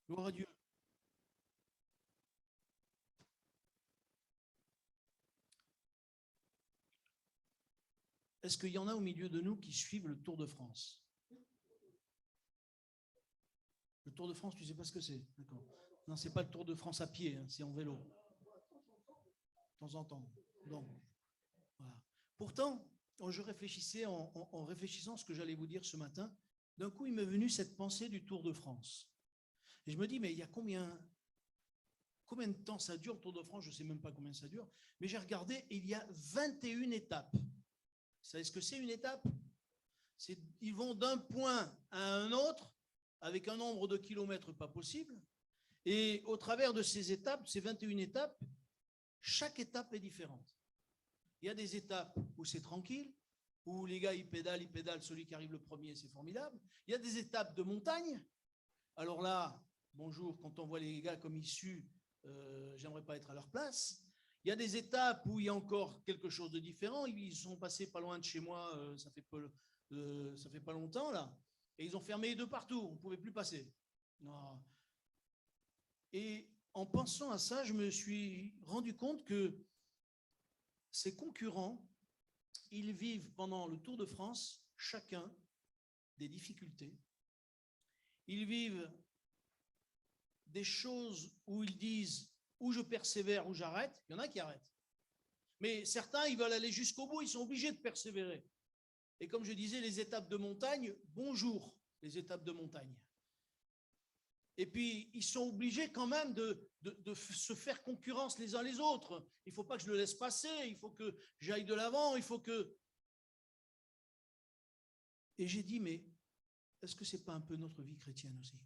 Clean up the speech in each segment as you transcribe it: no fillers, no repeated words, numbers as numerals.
Gloire à Dieu. Est-ce qu'il y en a au milieu de nous qui suivent le Tour de France? Le Tour de France, tu ne sais pas ce que c'est? D'accord. Non, ce n'est pas le Tour de France à pied, hein, c'est en vélo. De temps en temps. Donc, voilà. Pourtant, je réfléchissais en réfléchissant à ce que j'allais vous dire ce matin. D'un coup, il m'est venu cette pensée du Tour de France. Et je me dis, mais il y a combien de temps ça dure, le Tour de France? Je ne sais même pas combien ça dure. Mais j'ai regardé, et il y a 21 étapes. Vous savez ce que c'est une étape? Ils vont d'un point à un autre avec un nombre de kilomètres pas possible. Et au travers de ces étapes, ces 21 étapes, chaque étape est différente. Il y a des étapes où c'est tranquille, où les gars, ils pédalent, celui qui arrive le premier, c'est formidable. Il y a des étapes de montagne. Alors là, bonjour, quand on voit les gars comme issus, j'aimerais pas être à leur place. Il y a des étapes où il y a encore quelque chose de différent. Ils sont passés pas loin de chez moi, ça fait pas longtemps, là. Et ils ont fermé de partout, on ne pouvait plus passer. Non. Et en pensant à ça, je me suis rendu compte que ces concurrents, ils vivent pendant le Tour de France, chacun, des difficultés. Ils vivent des choses où ils disent ou je persévère ou j'arrête. Il y en a qui arrêtent. Mais certains, ils veulent aller jusqu'au bout, ils sont obligés de persévérer. Et comme je disais, les étapes de montagne, bonjour, les étapes de montagne. Et puis, ils sont obligés quand même de se faire concurrence les uns les autres. Il ne faut pas que je le laisse passer, il faut que j'aille de l'avant, il faut que... Et j'ai dit, mais est-ce que ce n'est pas un peu notre vie chrétienne aussi?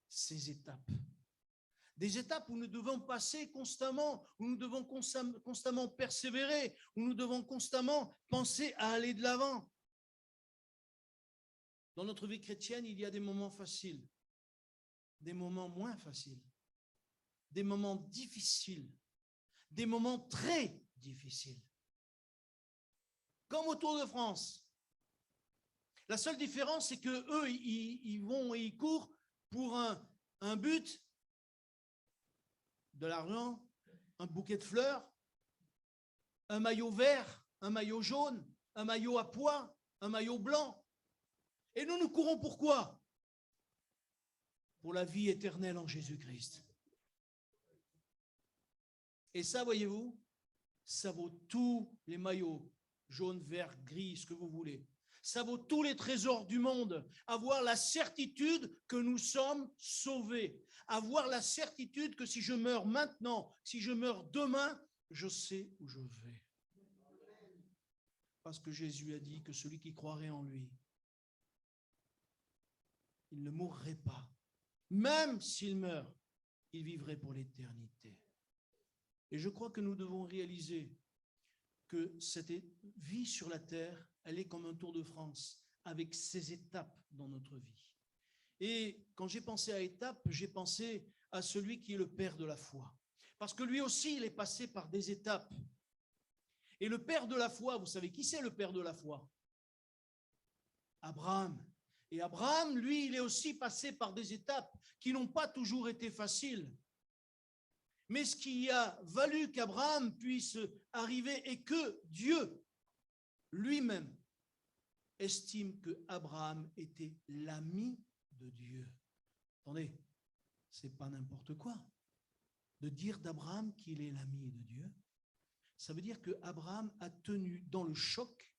Ces étapes. Des étapes où nous devons passer constamment, où nous devons constamment persévérer, où nous devons constamment penser à aller de l'avant. Dans notre vie chrétienne, il y a des moments faciles, des moments moins faciles, des moments difficiles, des moments très difficiles. Comme au Tour de France. La seule différence, c'est qu'eux, ils vont et ils courent pour un but, de l'argent, un bouquet de fleurs, un maillot vert, un maillot jaune, un maillot à pois, un maillot blanc. Et nous courons pourquoi? Pour la vie éternelle en Jésus-Christ. Et ça, voyez-vous, ça vaut tous les maillots, jaune, vert, gris, ce que vous voulez. Ça vaut tous les trésors du monde. Avoir la certitude que nous sommes sauvés. Avoir la certitude que si je meurs maintenant, si je meurs demain, je sais où je vais. Parce que Jésus a dit que celui qui croirait en lui, il ne mourrait pas. Même s'il meurt, il vivrait pour l'éternité. Et je crois que nous devons réaliser que cette vie sur la terre, elle est comme un Tour de France, avec ses étapes dans notre vie. Et quand j'ai pensé à étapes, j'ai pensé à celui qui est le père de la foi. Parce que lui aussi, il est passé par des étapes. Et le père de la foi, vous savez qui c'est le père de la foi? Abraham. Et Abraham, lui, il est aussi passé par des étapes qui n'ont pas toujours été faciles. Mais ce qui a valu qu'Abraham puisse arriver et que Dieu lui-même estime que Abraham était l'ami de Dieu. Attendez, c'est pas n'importe quoi de dire d'Abraham qu'il est l'ami de Dieu. Ça veut dire que Abraham a tenu dans le choc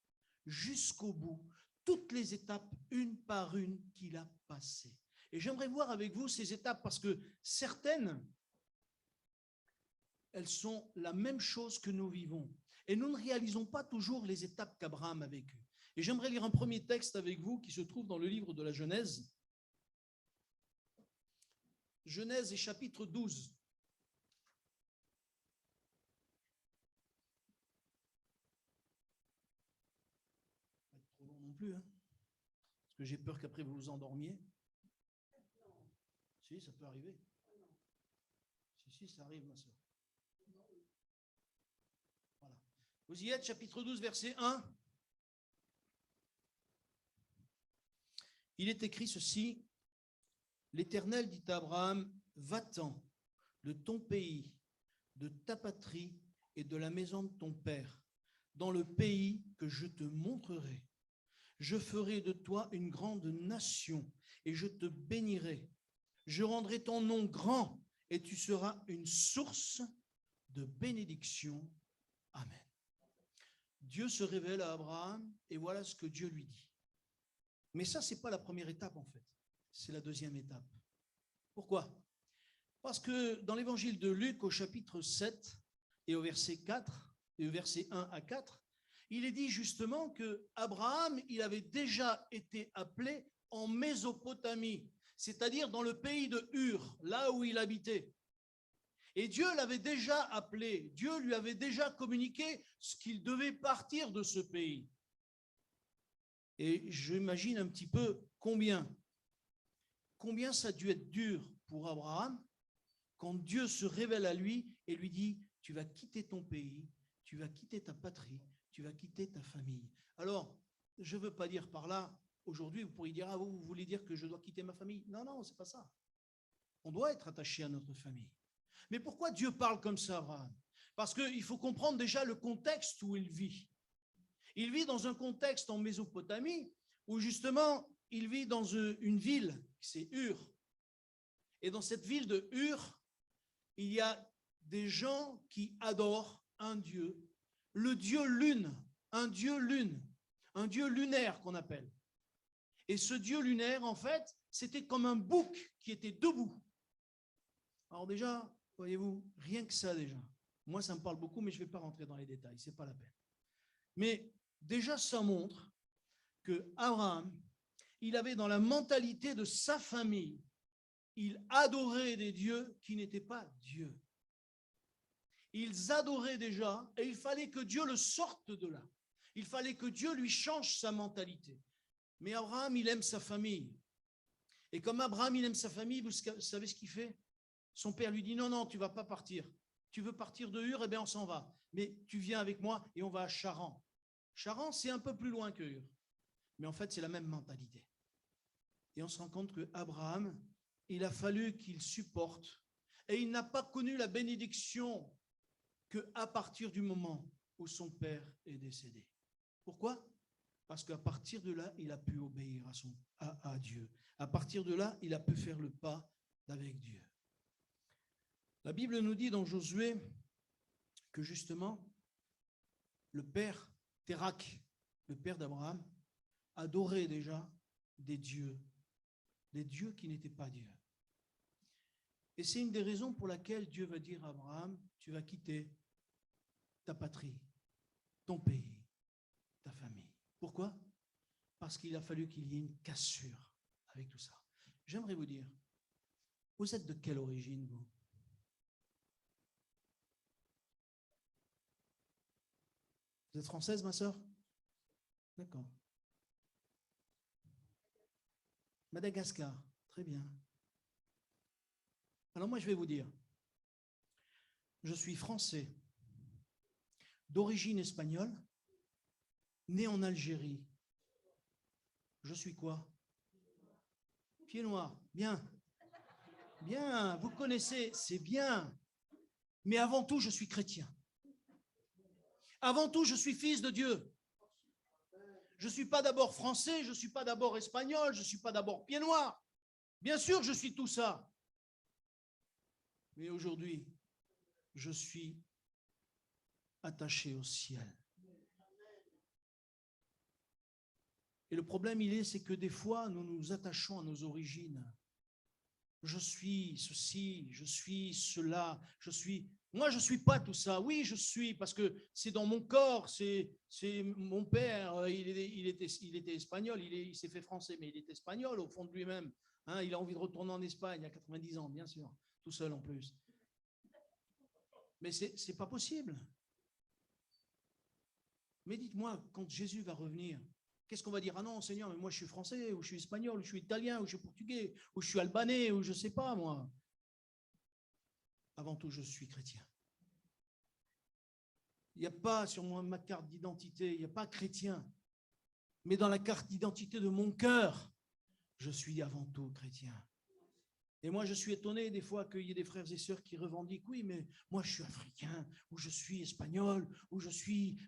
jusqu'au bout toutes les étapes, une par une, qu'il a passées. Et j'aimerais voir avec vous ces étapes parce que certaines, elles sont la même chose que nous vivons. Et nous ne réalisons pas toujours les étapes qu'Abraham a vécues. Et j'aimerais lire un premier texte avec vous qui se trouve dans le livre de la Genèse. Genèse et chapitre 12. Pas trop long non plus, hein, parce que j'ai peur qu'après vous vous endormiez. Si, ça peut arriver. Si, ça arrive, ma soeur. Voilà. Vous y êtes, chapitre 12, verset 1. Il est écrit ceci. L'Éternel dit à Abraham, va-t'en de ton pays, de ta patrie et de la maison de ton père, dans le pays que je te montrerai. Je ferai de toi une grande nation et je te bénirai. Je rendrai ton nom grand et tu seras une source de bénédiction. Amen. Dieu se révèle à Abraham et voilà ce que Dieu lui dit. Mais ça, ce n'est pas la première étape en fait, c'est la deuxième étape. Pourquoi ? Parce que dans l'évangile de Luc au chapitre 7 et au verset 4 et au verset 1 à 4, il est dit justement que Abraham, il avait déjà été appelé en Mésopotamie, c'est-à-dire dans le pays de Ur, là où il habitait. Et Dieu l'avait déjà appelé, Dieu lui avait déjà communiqué ce qu'il devait partir de ce pays. Et j'imagine un petit peu combien ça a dû être dur pour Abraham quand Dieu se révèle à lui et lui dit, tu vas quitter ton pays, tu vas quitter ta patrie, tu vas quitter ta famille. Alors, je ne veux pas dire par là, aujourd'hui, vous pourriez dire, ah, vous voulez dire que je dois quitter ma famille? Non, non, ce n'est pas ça. On doit être attaché à notre famille. Mais pourquoi Dieu parle comme ça, Abraham? Parce qu'il faut comprendre déjà le contexte où il vit. Il vit dans un contexte en Mésopotamie où justement, il vit dans une ville, c'est Ur. Et dans cette ville de Ur, il y a des gens qui adorent un dieu, le dieu lune, un dieu lunaire qu'on appelle. Et ce dieu lunaire, en fait, c'était comme un bouc qui était debout. Alors déjà, voyez-vous, rien que ça déjà. Moi, ça me parle beaucoup, mais je ne vais pas rentrer dans les détails, ce n'est pas la peine. Mais déjà, ça montre que Abraham, il avait dans la mentalité de sa famille, il adorait des dieux qui n'étaient pas Dieu. Ils adoraient déjà et il fallait que Dieu le sorte de là. Il fallait que Dieu lui change sa mentalité. Mais Abraham, il aime sa famille. Et comme Abraham, il aime sa famille, vous savez ce qu'il fait? Son père lui dit, non, non, tu ne vas pas partir. Tu veux partir de Ur, eh bien on s'en va. Mais tu viens avec moi et on va à Charan. Charan, c'est un peu plus loin que Ur. Mais en fait, c'est la même mentalité. Et on se rend compte qu'Abraham, il a fallu qu'il supporte. Et il n'a pas connu la bénédiction qu'à partir du moment où son père est décédé. Pourquoi? Parce qu'à partir de là, il a pu obéir à Dieu. À partir de là, il a pu faire le pas avec Dieu. La Bible nous dit dans Josué que justement, le père Térak, le père d'Abraham, adorait déjà des dieux qui n'étaient pas Dieu. Et c'est une des raisons pour laquelle Dieu va dire à Abraham, tu vas quitter ta patrie, ton pays, ta famille. Pourquoi? Parce qu'il a fallu qu'il y ait une cassure avec tout ça. J'aimerais vous dire, vous êtes de quelle origine, vous? Vous êtes française, ma sœur? D'accord. Madagascar, très bien. Alors moi, je vais vous dire, je suis français, d'origine espagnole, né en Algérie. Je suis quoi? Pied noir, bien. Bien, vous connaissez, c'est bien. Mais avant tout, je suis chrétien. Avant tout, je suis fils de Dieu. Je ne suis pas d'abord français, je ne suis pas d'abord espagnol, je ne suis pas d'abord pied noir. Bien sûr, je suis tout ça. Mais aujourd'hui, je suis attaché au ciel. Et le problème, c'est que des fois, nous nous attachons à nos origines. Je suis ceci, je suis cela, je suis... Moi, je ne suis pas tout ça. Oui, je suis, parce que c'est dans mon corps, c'est mon père, il était espagnol, il s'est fait français, mais il est espagnol au fond de lui-même. Hein, il a envie de retourner en Espagne à 90 ans, bien sûr, tout seul en plus. Mais ce n'est pas possible. Mais dites-moi, quand Jésus va revenir, qu'est-ce qu'on va dire? Ah non, Seigneur, mais moi je suis français, ou je suis espagnol, ou je suis italien, ou je suis portugais, ou je suis albanais, ou je ne sais pas, moi. Avant tout, je suis chrétien. Il n'y a pas sur ma carte d'identité, il n'y a pas chrétien. Mais dans la carte d'identité de mon cœur, je suis avant tout chrétien. Et moi, je suis étonné des fois qu'il y ait des frères et sœurs qui revendiquent, oui, mais moi, je suis africain, ou je suis espagnol, ou je suis...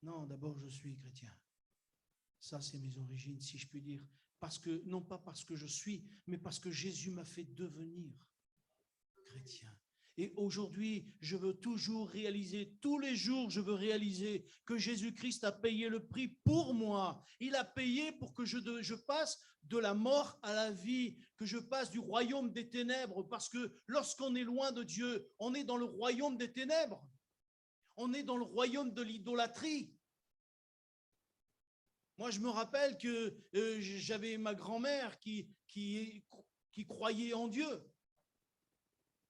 Non, d'abord, je suis chrétien. Ça, c'est mes origines, si je puis dire. Parce que, non pas parce que je suis, mais parce que Jésus m'a fait devenir chrétien. Et aujourd'hui, je veux toujours réaliser, tous les jours, je veux réaliser que Jésus-Christ a payé le prix pour moi. Il a payé pour que je passe de la mort à la vie, que je passe du royaume des ténèbres, parce que lorsqu'on est loin de Dieu, on est dans le royaume des ténèbres. On est dans le royaume de l'idolâtrie. Moi, je me rappelle que j'avais ma grand-mère qui croyait en Dieu.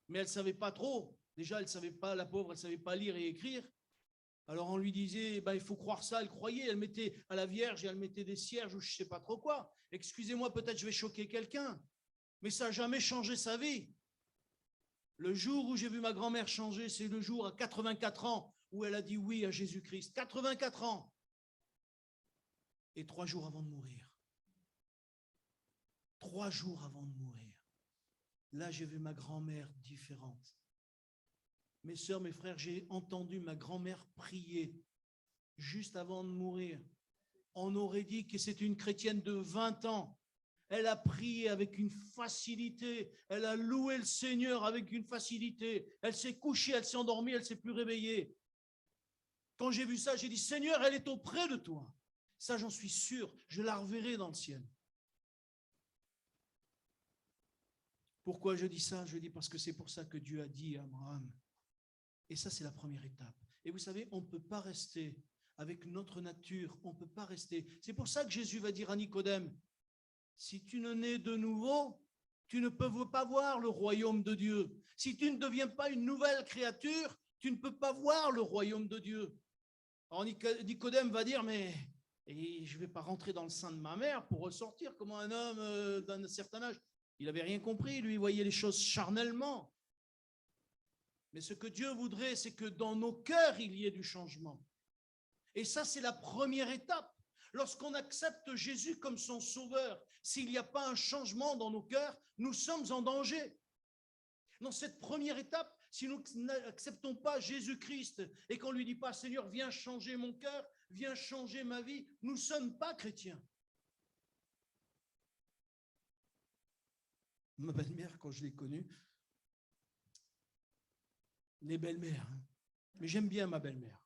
Mais elle ne savait pas trop. Déjà, elle ne savait pas, la pauvre, elle ne savait pas lire et écrire. Alors on lui disait, il faut croire ça, elle croyait, elle mettait à la Vierge et elle mettait des cierges ou je ne sais pas trop quoi. Excusez-moi, peut-être je vais choquer quelqu'un, mais ça n'a jamais changé sa vie. Le jour où j'ai vu ma grand-mère changer, c'est le jour à 84 ans où elle a dit oui à Jésus-Christ. 84 ans. Et 3 jours avant de mourir. 3 jours avant de mourir. Là, j'ai vu ma grand-mère différente. Mes sœurs, mes frères, j'ai entendu ma grand-mère prier juste avant de mourir. On aurait dit que c'était une chrétienne de 20 ans. Elle a prié avec une facilité. Elle a loué le Seigneur avec une facilité. Elle s'est couchée, elle s'est endormie, elle ne s'est plus réveillée. Quand j'ai vu ça, j'ai dit, Seigneur, elle est auprès de toi. Ça, j'en suis sûr. Je la reverrai dans le ciel. Pourquoi je dis ça? Je dis parce que c'est pour ça que Dieu a dit à Abraham. Et ça, c'est la première étape. Et vous savez, on ne peut pas rester avec notre nature. On ne peut pas rester. C'est pour ça que Jésus va dire à Nicodème, si tu ne nais de nouveau, tu ne peux pas voir le royaume de Dieu. Si tu ne deviens pas une nouvelle créature, tu ne peux pas voir le royaume de Dieu. Alors Nicodème va dire, mais je ne vais pas rentrer dans le sein de ma mère pour ressortir comme un homme d'un certain âge. Il n'avait rien compris, lui, il voyait les choses charnellement. Mais ce que Dieu voudrait, c'est que dans nos cœurs, il y ait du changement. Et ça, c'est la première étape. Lorsqu'on accepte Jésus comme son sauveur, s'il n'y a pas un changement dans nos cœurs, nous sommes en danger. Dans cette première étape, si nous n'acceptons pas Jésus-Christ et qu'on ne lui dit pas, Seigneur, viens changer mon cœur, viens changer ma vie, nous ne sommes pas chrétiens. Ma belle-mère, quand je l'ai connue, les belles-mères, hein. Mais j'aime bien ma belle-mère.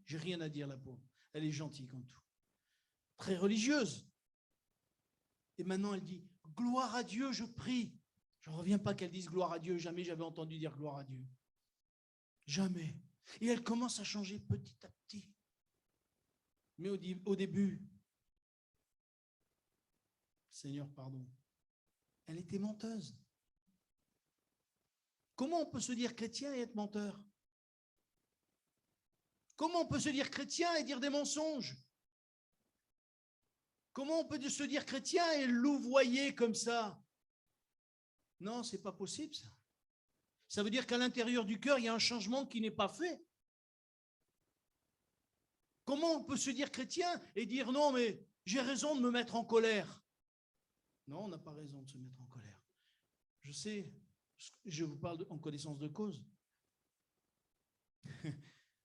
J'ai rien à dire, la pauvre. Elle est gentille comme tout. Très religieuse. Et maintenant, elle dit, gloire à Dieu, je prie. Je ne reviens pas qu'elle dise gloire à Dieu. Jamais j'avais entendu dire gloire à Dieu. Jamais. Et elle commence à changer petit à petit. Mais au début, Seigneur, pardon, elle était menteuse. Comment on peut se dire chrétien et être menteur? Comment on peut se dire chrétien et dire des mensonges? Comment on peut se dire chrétien et louvoyer comme ça? Non, ce n'est pas possible ça. Ça veut dire qu'à l'intérieur du cœur, il y a un changement qui n'est pas fait. Comment on peut se dire chrétien et dire non, mais j'ai raison de me mettre en colère? Non, on n'a pas raison de se mettre en colère. Je sais, je vous parle en connaissance de cause.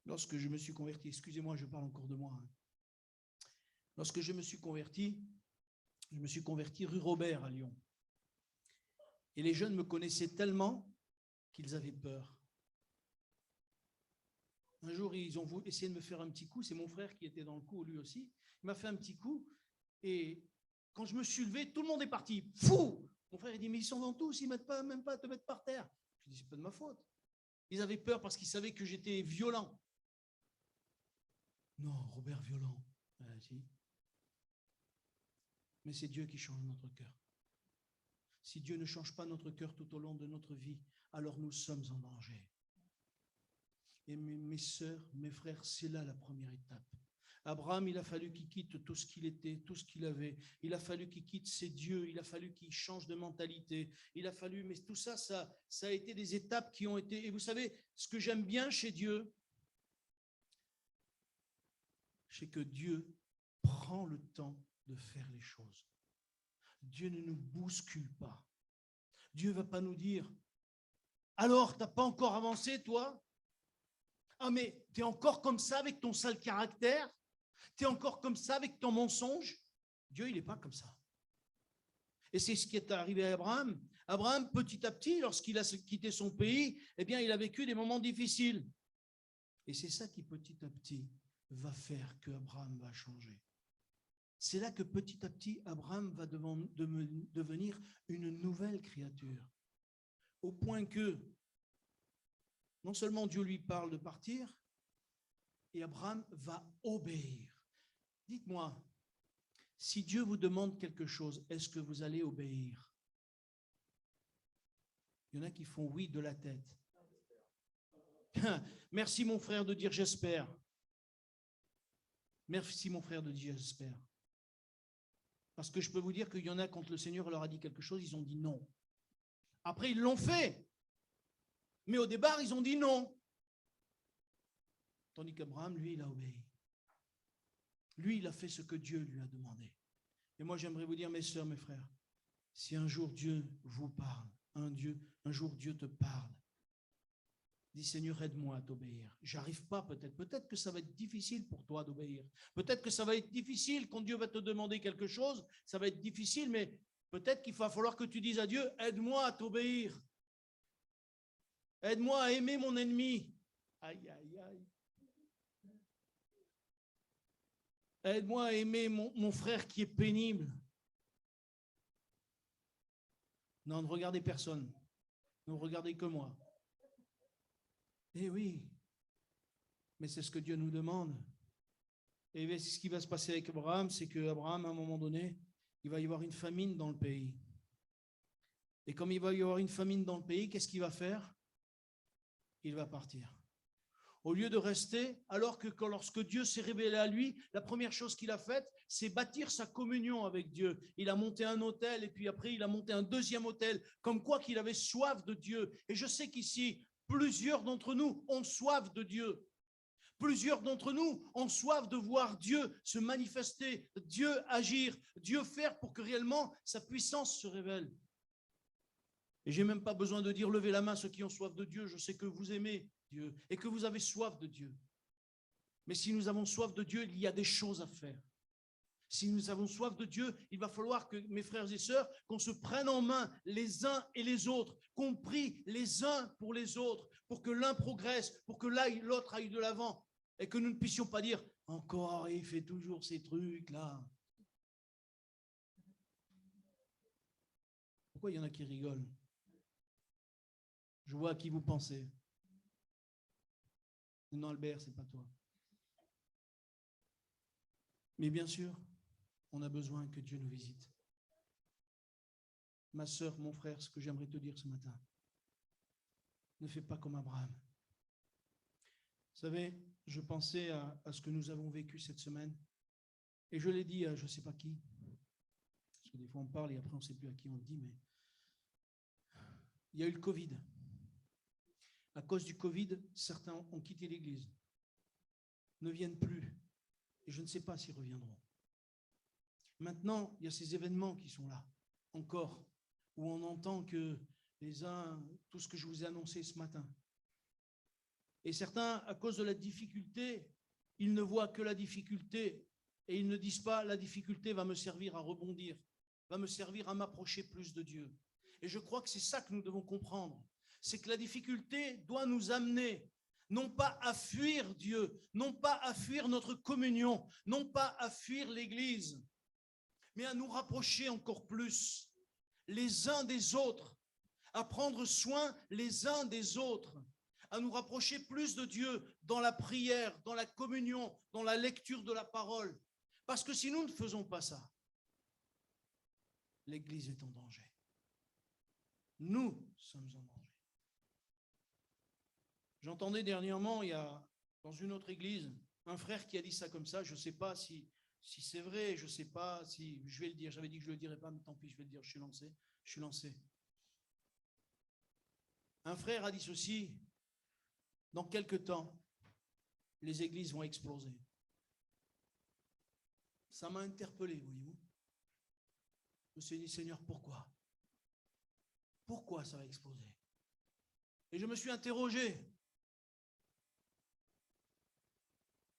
Lorsque je me suis converti, excusez-moi, je parle encore de moi. Lorsque je me suis converti rue Robert à Lyon. Et les jeunes me connaissaient tellement qu'ils avaient peur. Un jour, ils ont voulu essayer de me faire un petit coup. C'est mon frère qui était dans le coup, lui aussi. Il m'a fait un petit coup. Et quand je me suis levé, tout le monde est parti. Fou! Mon frère, il dit, mais ils sont dans tous, ils ne mettent pas, même pas à te mettre par terre. Je dis, c'est pas de ma faute. Ils avaient peur parce qu'ils savaient que j'étais violent. Non, Robert violent. Si. Mais c'est Dieu qui change notre cœur. Si Dieu ne change pas notre cœur tout au long de notre vie, alors nous sommes en danger. Et mes sœurs, mes frères, c'est là la première étape. Abraham, il a fallu qu'il quitte tout ce qu'il était, tout ce qu'il avait. Il a fallu qu'il quitte ses dieux. Il a fallu qu'il change de mentalité. Il a fallu, mais tout ça, ça a été des étapes qui ont été. Et vous savez, ce que j'aime bien chez Dieu, c'est que Dieu prend le temps de faire les choses. Dieu ne nous bouscule pas. Dieu ne va pas nous dire « Alors, tu n'as pas encore avancé, toi? Ah, mais tu es encore comme ça avec ton sale caractère? Tu es encore comme ça avec ton mensonge ?» Dieu, il n'est pas comme ça. Et c'est ce qui est arrivé à Abraham. Abraham, petit à petit, lorsqu'il a quitté son pays, eh bien, il a vécu des moments difficiles. Et c'est ça qui, petit à petit, va faire qu'Abraham va changer. C'est là que petit à petit, Abraham va devenir une nouvelle créature. Au point que, non seulement Dieu lui parle de partir, et Abraham va obéir. Dites-moi, si Dieu vous demande quelque chose, est-ce que vous allez obéir? Il y en a qui font oui de la tête. Merci mon frère de dire j'espère. Merci mon frère de dire j'espère. Parce que je peux vous dire qu'il y en a, quand le Seigneur leur a dit quelque chose, ils ont dit non. Après, ils l'ont fait. Mais au départ, ils ont dit non. Tandis qu'Abraham, lui, il a obéi. Lui, il a fait ce que Dieu lui a demandé. Et moi, j'aimerais vous dire, mes sœurs, mes frères, si un jour Dieu vous parle, un jour Dieu te parle, dis Seigneur, aide-moi à t'obéir. J'arrive pas peut-être. Peut-être que ça va être difficile pour toi d'obéir. Peut-être que ça va être difficile quand Dieu va te demander quelque chose. Ça va être difficile, mais peut-être qu'il va falloir que tu dises à Dieu, aide-moi à t'obéir. Aide-moi à aimer mon ennemi. Aïe, aïe, aïe. Aide-moi à aimer mon frère qui est pénible. Non, ne regardez personne. Ne regardez que moi. Eh oui, mais c'est ce que Dieu nous demande. Et ce qui va se passer avec Abraham, c'est qu'Abraham, à un moment donné, il va y avoir une famine dans le pays. Et comme il va y avoir une famine dans le pays, qu'est-ce qu'il va faire? Il va partir. Au lieu de rester, alors que lorsque Dieu s'est révélé à lui, la première chose qu'il a faite, c'est bâtir sa communion avec Dieu. Il a monté un autel et puis après, il a monté un deuxième autel, comme quoi qu'il avait soif de Dieu. Et je sais qu'ici, plusieurs d'entre nous ont soif de Dieu. Plusieurs d'entre nous ont soif de voir Dieu se manifester, Dieu agir, Dieu faire pour que réellement sa puissance se révèle. Et je n'ai même pas besoin de dire levez la main ceux qui ont soif de Dieu. Je sais que vous aimez Dieu et que vous avez soif de Dieu. Mais si nous avons soif de Dieu, il y a des choses à faire. Si nous avons soif de Dieu, il va falloir que, mes frères et sœurs, qu'on se prenne en main les uns et les autres, qu'on prie les uns pour les autres, pour que l'un progresse, pour que l'autre aille de l'avant, et que nous ne puissions pas dire « Encore, il fait toujours ces trucs-là ». Pourquoi il y en a qui rigolent? Je vois à qui vous pensez. Non, Albert, ce n'est pas toi. Mais bien sûr, on a besoin que Dieu nous visite. Ma sœur, mon frère, ce que j'aimerais te dire ce matin, ne fais pas comme Abraham. Vous savez, je pensais à ce que nous avons vécu cette semaine, et je l'ai dit à je ne sais pas qui, parce que des fois on parle et après on ne sait plus à qui on le dit, mais il y a eu le Covid. À cause du Covid, certains ont quitté l'Église, ne viennent plus, et je ne sais pas s'ils reviendront. Maintenant, il y a ces événements qui sont là, encore, où on entend que les uns, tout ce que je vous ai annoncé ce matin. Et certains, à cause de la difficulté, ils ne voient que la difficulté et ils ne disent pas la difficulté va me servir à rebondir, va me servir à m'approcher plus de Dieu. Et je crois que c'est ça que nous devons comprendre. C'est que la difficulté doit nous amener non pas à fuir Dieu, non pas à fuir notre communion, non pas à fuir l'Église, mais à nous rapprocher encore plus les uns des autres, à prendre soin les uns des autres, à nous rapprocher plus de Dieu dans la prière, dans la communion, dans la lecture de la parole. Parce que si nous ne faisons pas ça, l'Église est en danger. Nous sommes en danger. J'entendais dernièrement, il y a dans une autre église, un frère qui a dit ça comme ça, je ne sais pas si c'est vrai, je ne sais pas si, je vais le dire, j'avais dit que je ne le dirais pas, mais tant pis, je vais le dire, je suis lancé. Un frère a dit ceci, dans quelque temps, les églises vont exploser. Ça m'a interpellé, voyez-vous. Je me suis dit, Seigneur, pourquoi? Pourquoi ça va exploser? Et je me suis interrogé.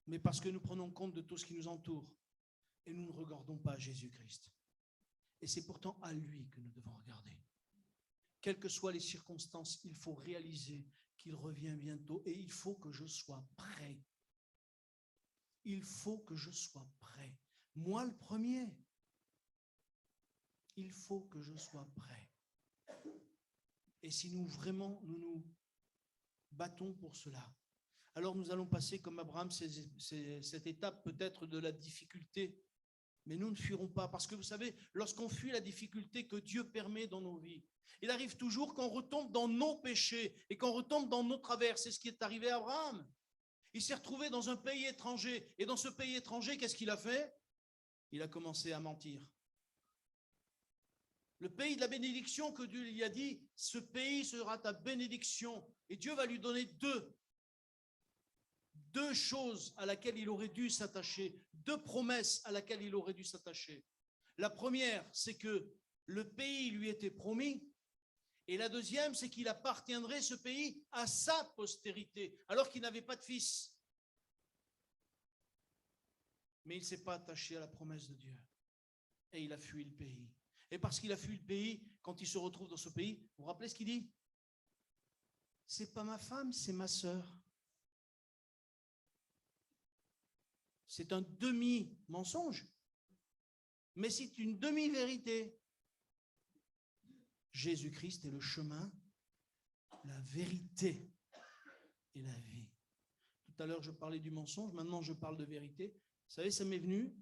Mais parce que nous prenons compte de tout ce qui nous entoure et nous ne regardons pas Jésus-Christ. Et c'est pourtant à lui que nous devons regarder. Quelles que soient les circonstances, il faut réaliser qu'il revient bientôt et il faut que je sois prêt. Il faut que je sois prêt. Moi le premier. Il faut que je sois prêt. Et si nous vraiment nous battons pour cela, alors nous allons passer comme Abraham cette étape peut-être de la difficulté. Mais nous ne fuirons pas, parce que vous savez, lorsqu'on fuit la difficulté que Dieu permet dans nos vies, il arrive toujours qu'on retombe dans nos péchés et qu'on retombe dans nos travers. C'est ce qui est arrivé à Abraham. Il s'est retrouvé dans un pays étranger. Et dans ce pays étranger, qu'est-ce qu'il a fait? Il a commencé à mentir. Le pays de la bénédiction que Dieu lui a dit, ce pays sera ta bénédiction. Et Dieu va lui donner deux choses à laquelle il aurait dû s'attacher, deux promesses à laquelle il aurait dû s'attacher. La première, c'est que le pays lui était promis, et la deuxième, c'est qu'il appartiendrait ce pays à sa postérité, alors qu'il n'avait pas de fils. Mais il ne s'est pas attaché à la promesse de Dieu, et il a fui le pays. Et parce qu'il a fui le pays, quand il se retrouve dans ce pays, vous vous rappelez ce qu'il dit? C'est pas ma femme, c'est ma sœur. C'est un demi-mensonge, mais c'est une demi-vérité. Jésus-Christ est le chemin, la vérité et la vie. Tout à l'heure, je parlais du mensonge, maintenant je parle de vérité. Vous savez, ça m'est venu,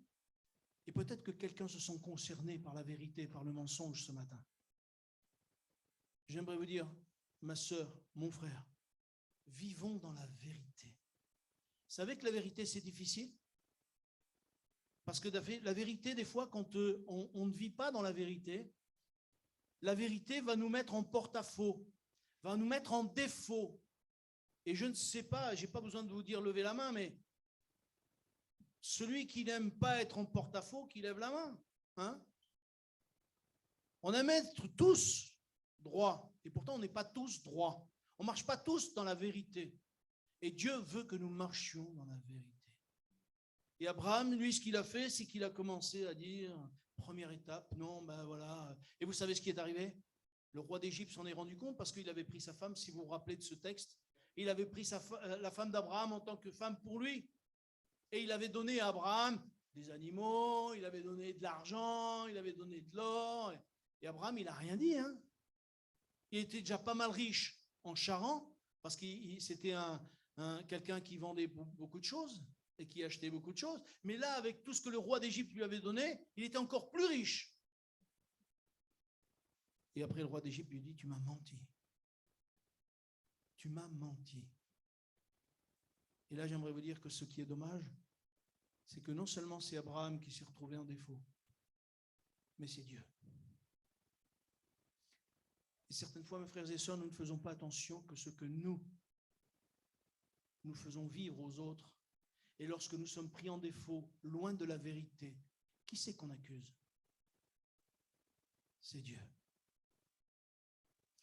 et peut-être que quelqu'un se sent concerné par la vérité, par le mensonge ce matin. J'aimerais vous dire, ma sœur, mon frère, vivons dans la vérité. Vous savez que la vérité, c'est difficile? Parce que la vérité, des fois, quand on ne vit pas dans la vérité va nous mettre en porte-à-faux, va nous mettre en défaut. Et je ne sais pas, je n'ai pas besoin de vous dire lever la main, mais celui qui n'aime pas être en porte-à-faux, qui lève la main. Hein? On aime être tous droits, et pourtant on n'est pas tous droits. On ne marche pas tous dans la vérité. Et Dieu veut que nous marchions dans la vérité. Et Abraham, lui, ce qu'il a fait, c'est qu'il a commencé à dire, première étape, non, ben voilà. Et vous savez ce qui est arrivé? Le roi d'Égypte s'en est rendu compte parce qu'il avait pris sa femme, si vous vous rappelez de ce texte, il avait pris la femme d'Abraham en tant que femme pour lui. Et il avait donné à Abraham des animaux, il avait donné de l'argent, il avait donné de l'or. Et Abraham, il n'a rien dit. Hein. Il était déjà pas mal riche en Charan, parce que c'était quelqu'un qui vendait beaucoup de choses et qui achetait beaucoup de choses. Mais là, avec tout ce que le roi d'Égypte lui avait donné, il était encore plus riche. Et après, le roi d'Égypte lui dit, tu m'as menti. Tu m'as menti. Et là, j'aimerais vous dire que ce qui est dommage, c'est que non seulement c'est Abraham qui s'est retrouvé en défaut, mais c'est Dieu. Et certaines fois, mes frères et sœurs, nous ne faisons pas attention que ce que nous faisons vivre aux autres. Et lorsque nous sommes pris en défaut, loin de la vérité, qui c'est qu'on accuse? C'est Dieu.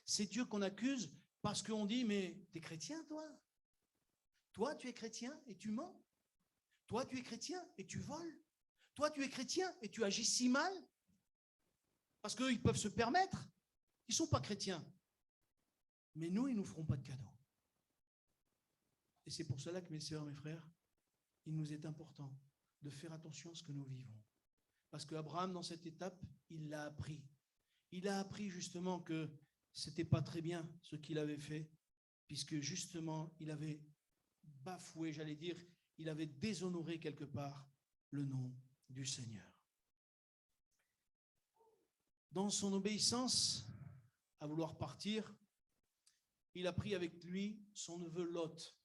C'est Dieu qu'on accuse parce qu'on dit, mais t'es chrétien, toi? Toi, tu es chrétien et tu mens? Toi, tu es chrétien et tu voles? Toi, tu es chrétien et tu agis si mal? Parce qu'eux, ils peuvent se permettre. Ils ne sont pas chrétiens. Mais nous, ils ne nous feront pas de cadeaux. Et c'est pour cela que, mes sœurs, mes frères, il nous est important de faire attention à ce que nous vivons. Parce qu'Abraham, dans cette étape, il l'a appris. Il a appris justement que ce n'était pas très bien ce qu'il avait fait, puisque justement, il avait bafoué, j'allais dire, il avait déshonoré quelque part le nom du Seigneur. Dans son obéissance à vouloir partir, il a pris avec lui son neveu Lot.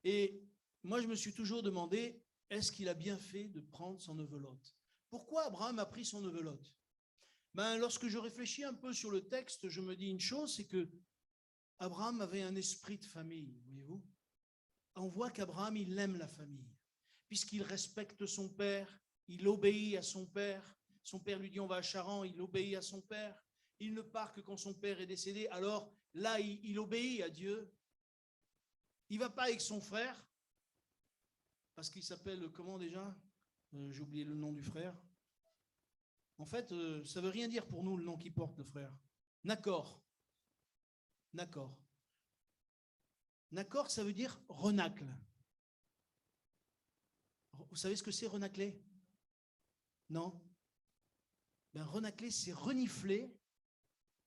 Et moi, je me suis toujours demandé, est-ce qu'il a bien fait de prendre son neveu Lot? Pourquoi Abraham a pris son neveu Lot? Lorsque je réfléchis un peu sur le texte, je me dis une chose, c'est que Abraham avait un esprit de famille, voyez-vous. On voit qu'Abraham, il aime la famille, puisqu'il respecte son père, il obéit à son père. son père lui dit on va à Charan, il obéit à son père. Il ne part que quand son père est décédé. Alors là, il obéit à Dieu. Il ne va pas avec son frère, parce qu'il s'appelle comment déjà? J'ai oublié le nom du frère. En fait, ça ne veut rien dire pour nous le nom qu'il porte, le frère. Nachor. Nachor. Nachor, ça veut dire renacle. Vous savez ce que c'est renacler? Non? Ben, renacler, c'est renifler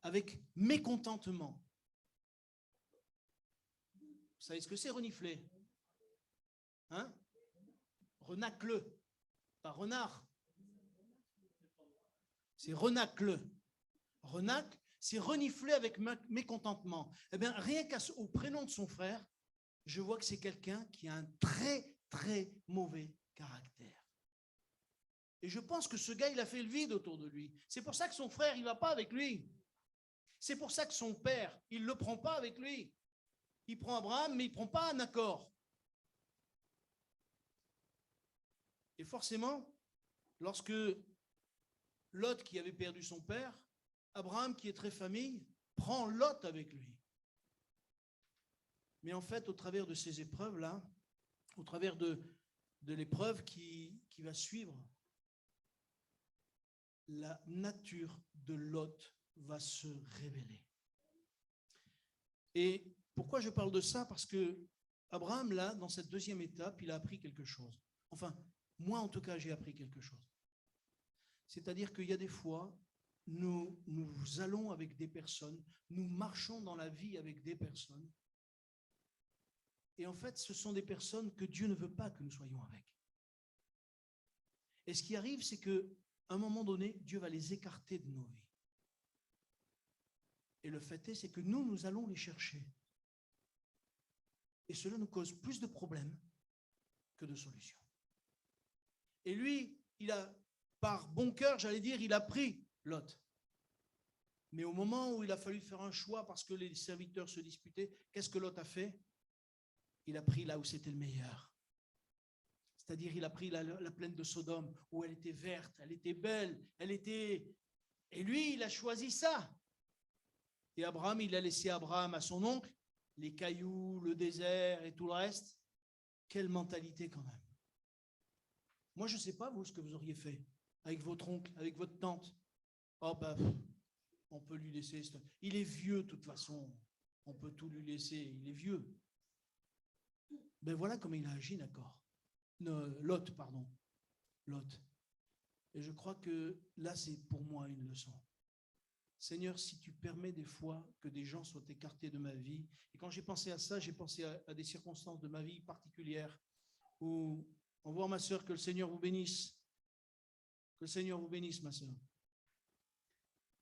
avec mécontentement. Vous savez ce que c'est renifler? Hein? Renacle, pas renard. C'est renacle. Renacle, c'est renifler avec mécontentement. Eh bien, rien qu'au prénom de son frère, je vois que c'est quelqu'un qui a un très, très mauvais caractère. Et je pense que ce gars, il a fait le vide autour de lui. C'est pour ça que son frère, il ne va pas avec lui. C'est pour ça que son père, il ne le prend pas avec lui. Il prend Abraham, mais il ne prend pas Nachor. Et forcément, lorsque Lot, qui avait perdu son père, Abraham, qui est très famille, prend Lot avec lui. Mais en fait, au travers de ces épreuves-là, au travers de l'épreuve qui va suivre, la nature de Lot va se révéler. Et pourquoi je parle de ça? Parce que Abraham, là, dans cette deuxième étape, il a appris quelque chose. Enfin, moi, en tout cas, j'ai appris quelque chose. C'est-à-dire qu'il y a des fois, nous allons avec des personnes, nous marchons dans la vie avec des personnes, et en fait, ce sont des personnes que Dieu ne veut pas que nous soyons avec. Et ce qui arrive, c'est qu'à un moment donné, Dieu va les écarter de nos vies. Et le fait est, c'est que nous allons les chercher. Et cela nous cause plus de problèmes que de solutions. Et lui, il a, par bon cœur, j'allais dire, il a pris Lot. Mais au moment où il a fallu faire un choix parce que les serviteurs se disputaient, qu'est-ce que Lot a fait? Il a pris là où c'était le meilleur. C'est-à-dire, il a pris la plaine de Sodome, où elle était verte, elle était belle, elle était... Et lui, il a choisi ça. Et Abraham, il a laissé Abraham à son oncle, les cailloux, le désert et tout le reste. Quelle mentalité quand même. Moi, je ne sais pas, vous, ce que vous auriez fait avec votre oncle, avec votre tante. Oh, ben, on peut lui laisser... Il est vieux, de toute façon. On peut tout lui laisser. Il est vieux. Ben voilà comment il a agi, d'accord. Lot, pardon. Lot. Et je crois que là, c'est pour moi une leçon. Seigneur, si tu permets des fois que des gens soient écartés de ma vie, et quand j'ai pensé à ça, j'ai pensé à des circonstances de ma vie particulières où, au revoir ma sœur, que le Seigneur vous bénisse. Que le Seigneur vous bénisse, ma sœur.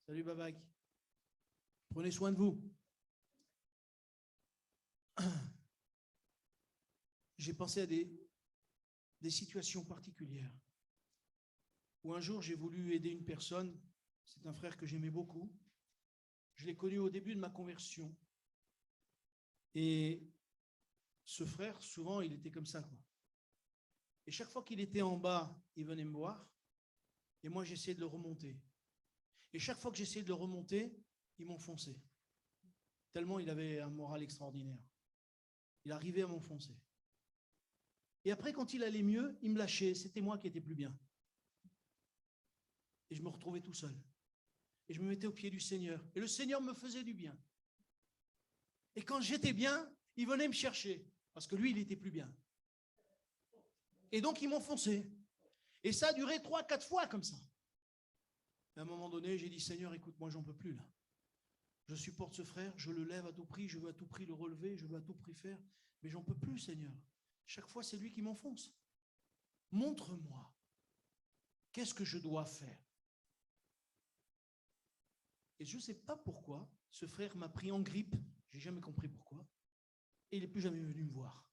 Salut, Babak. Prenez soin de vous. J'ai pensé à des situations particulières où un jour j'ai voulu aider une personne. C'est un frère que j'aimais beaucoup. Je l'ai connu au début de ma conversion. Et ce frère, souvent, il était comme ça, quoi. Et chaque fois qu'il était en bas, il venait me voir. Et moi, j'essayais de le remonter. Et chaque fois que j'essayais de le remonter, il m'enfonçait. Tellement il avait un moral extraordinaire. Il arrivait à m'enfoncer. Et après, quand il allait mieux, il me lâchait. C'était moi qui étais plus bien. Et je me retrouvais tout seul. Et je me mettais au pied du Seigneur. Et le Seigneur me faisait du bien. Et quand j'étais bien, il venait me chercher. Parce que lui, il était plus bien. Et donc, il m'enfonçait. Et ça a duré 3-4 fois comme ça. Et à un moment donné, j'ai dit, Seigneur, écoute, moi, j'en peux plus là. Je supporte ce frère, je le lève à tout prix, je veux à tout prix le relever, je veux à tout prix faire. Mais j'en peux plus, Seigneur. Chaque fois, c'est lui qui m'enfonce. Montre-moi. Qu'est-ce que je dois faire? Et je ne sais pas pourquoi, ce frère m'a pris en grippe, je n'ai jamais compris pourquoi, et il n'est plus jamais venu me voir.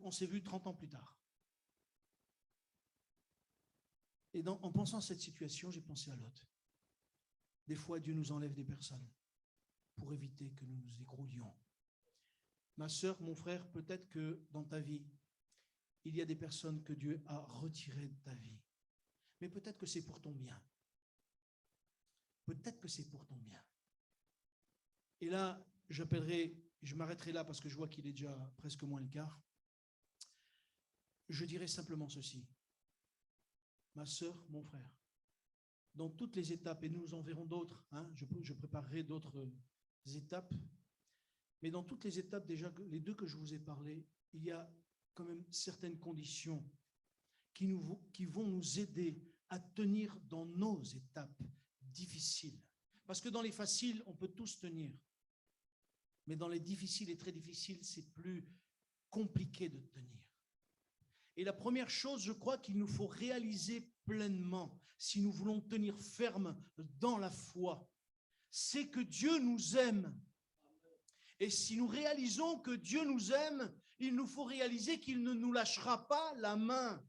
On s'est vu 30 ans plus tard. Et en pensant à cette situation, j'ai pensé à Lot. Des fois, Dieu nous enlève des personnes pour éviter que nous nous écroulions. Ma sœur, mon frère, peut-être que dans ta vie, il y a des personnes que Dieu a retirées de ta vie. mais peut-être que c'est pour ton bien. Peut-être que c'est pour ton bien. Et là, je m'arrêterai là parce que je vois qu'il est déjà presque moins le quart. Je dirais simplement ceci. Ma sœur, mon frère, dans toutes les étapes, et nous en verrons d'autres, je préparerai d'autres étapes, mais dans toutes les étapes, déjà, les deux que je vous ai parlé, il y a quand même certaines conditions qui vont nous aider à tenir dans nos étapes difficiles. Parce que dans les faciles, on peut tous tenir. Mais dans les difficiles et très difficiles, c'est plus compliqué de tenir. Et la première chose, je crois qu'il nous faut réaliser pleinement, si nous voulons tenir ferme dans la foi, c'est que Dieu nous aime. Et si nous réalisons que Dieu nous aime, il nous faut réaliser qu'il ne nous lâchera pas la main.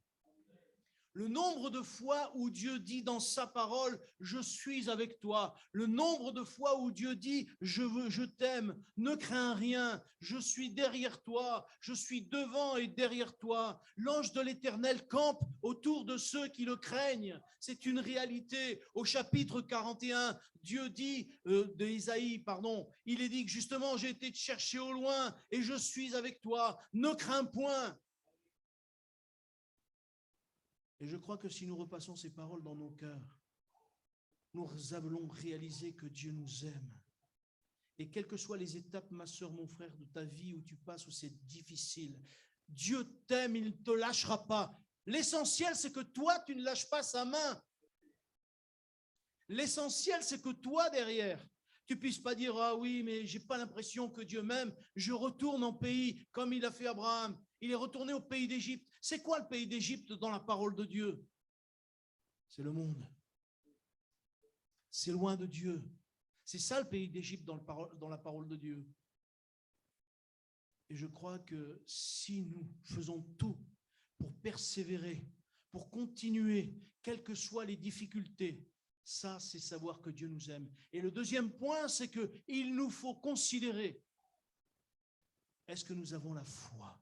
Le nombre de fois où Dieu dit dans sa parole, je suis avec toi. Le nombre de fois où Dieu dit, je t'aime, ne crains rien, je suis derrière toi, je suis devant et derrière toi. L'ange de l'Éternel campe autour de ceux qui le craignent. C'est une réalité. Au chapitre 41, Dieu dit, d'Ésaïe, il est dit que justement, j'ai été te chercher au loin et je suis avec toi. Ne crains point. Et je crois que si nous repassons ces paroles dans nos cœurs, nous allons réaliser que Dieu nous aime. Et quelles que soient les étapes, ma soeur, mon frère, de ta vie où tu passes, où c'est difficile, Dieu t'aime, il ne te lâchera pas. L'essentiel, c'est que toi, tu ne lâches pas sa main. L'essentiel, c'est que toi, derrière, tu ne puisses pas dire, ah oui, mais je n'ai pas l'impression que Dieu m'aime. Je retourne en pays comme il a fait Abraham. Il est retourné au pays d'Égypte. C'est quoi le pays d'Égypte dans la parole de Dieu? C'est le monde. C'est loin de Dieu. C'est ça le pays d'Égypte dans la parole de Dieu. Et je crois que si nous faisons tout pour persévérer, pour continuer, quelles que soient les difficultés, ça, c'est savoir que Dieu nous aime. Et le deuxième point, c'est qu'il nous faut considérer, est-ce que nous avons la foi?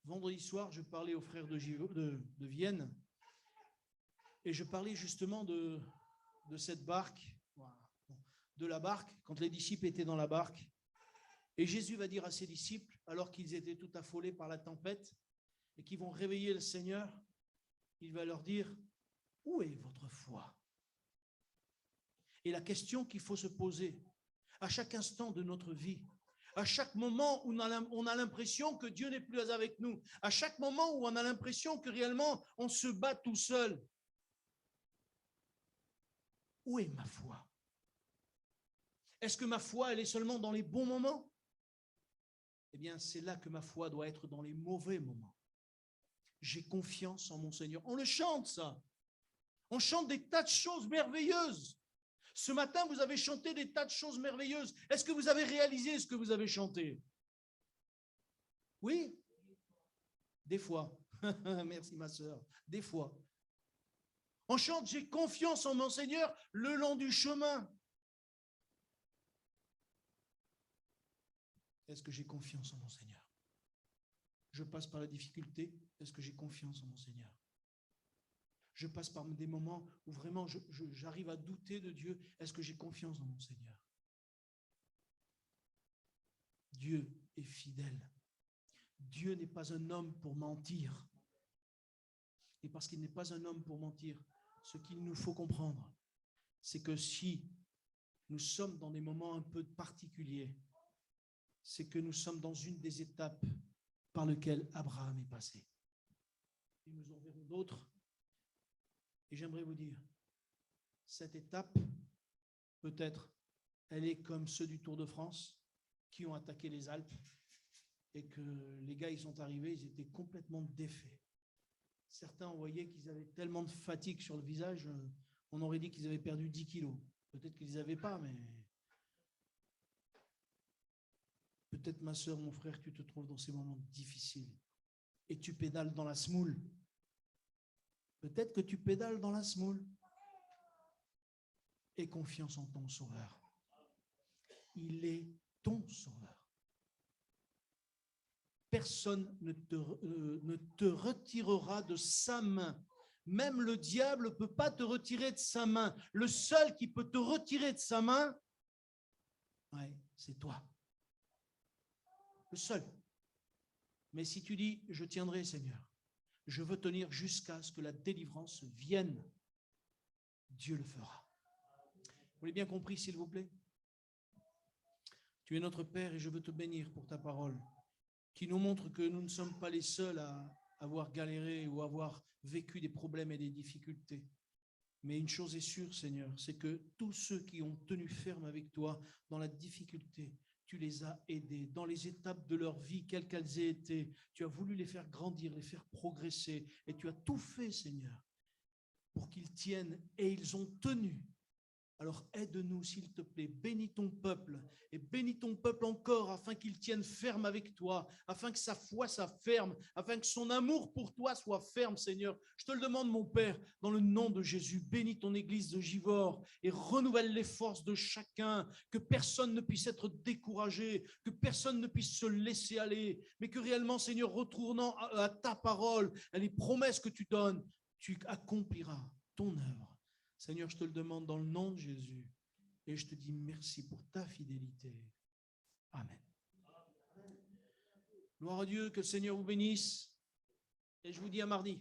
Vendredi soir, je parlais aux frères de Vienne et je parlais justement de cette barque, de la barque, quand les disciples étaient dans la barque. Et Jésus va dire à ses disciples, alors qu'ils étaient tout affolés par la tempête et qu'ils vont réveiller le Seigneur, il va leur dire, où est votre foi? Et la question qu'il faut se poser à chaque instant de notre vie, à chaque moment où on a l'impression que Dieu n'est plus avec nous, à chaque moment où on a l'impression que réellement on se bat tout seul, où est ma foi? Est-ce que ma foi, elle est seulement dans les bons moments? Eh bien, c'est là que ma foi doit être, dans les mauvais moments. J'ai confiance en mon Seigneur. On le chante, ça. On chante des tas de choses merveilleuses. Ce matin, vous avez chanté des tas de choses merveilleuses. Est-ce que vous avez réalisé ce que vous avez chanté? Oui? Des fois. Merci, ma sœur. Des fois. On chante, j'ai confiance en mon Seigneur le long du chemin. Est-ce que j'ai confiance en mon Seigneur? Je passe par la difficulté. Est-ce que j'ai confiance en mon Seigneur? Je passe par des moments où vraiment j'arrive à douter de Dieu. Est-ce que j'ai confiance en mon Seigneur? Dieu est fidèle. Dieu n'est pas un homme pour mentir. Et parce qu'il n'est pas un homme pour mentir, ce qu'il nous faut comprendre, c'est que si nous sommes dans des moments un peu particuliers, c'est que nous sommes dans une des étapes par lesquelles Abraham est passé. Et nous en verrons d'autres. Et j'aimerais vous dire, cette étape, peut-être, elle est comme ceux du Tour de France qui ont attaqué les Alpes et que les gars, ils sont arrivés, ils étaient complètement défaits. Certains, on voyait qu'ils avaient tellement de fatigue sur le visage, on aurait dit qu'ils avaient perdu 10 kilos. Peut-être qu'ils ne les avaient pas, mais peut-être, ma soeur, mon frère, tu te trouves dans ces moments difficiles et tu pédales dans la semoule. Peut-être que tu pédales dans la semoule. Aie confiance en ton Sauveur. Il est ton Sauveur. personne ne te retirera de sa main. Même le diable ne peut pas te retirer de sa main. Le seul qui peut te retirer de sa main, ouais, c'est toi. Le seul. Mais si tu dis, je tiendrai, Seigneur, je veux tenir jusqu'à ce que la délivrance vienne, Dieu le fera. Vous l'avez bien compris, s'il vous plaît? Tu es notre Père et je veux te bénir pour ta parole, qui nous montre que nous ne sommes pas les seuls à avoir galéré ou avoir vécu des problèmes et des difficultés. Mais une chose est sûre, Seigneur, c'est que tous ceux qui ont tenu ferme avec toi dans la difficulté, tu les as aidés dans les étapes de leur vie, quelles qu'elles aient été. Tu as voulu les faire grandir, les faire progresser, et tu as tout fait, Seigneur, pour qu'ils tiennent, et ils ont tenu. Alors aide-nous, s'il te plaît, bénis ton peuple et bénis ton peuple encore afin qu'il tienne ferme avec toi, afin que sa foi soit ferme, afin que son amour pour toi soit ferme, Seigneur. Je te le demande, mon Père, dans le nom de Jésus, bénis ton église de Givors et renouvelle les forces de chacun, que personne ne puisse être découragé, que personne ne puisse se laisser aller, mais que réellement, Seigneur, retournant à ta parole, à les promesses que tu donnes, tu accompliras ton œuvre. Seigneur, je te le demande dans le nom de Jésus et je te dis merci pour ta fidélité. Amen. Gloire à Dieu, que le Seigneur vous bénisse et je vous dis à mardi.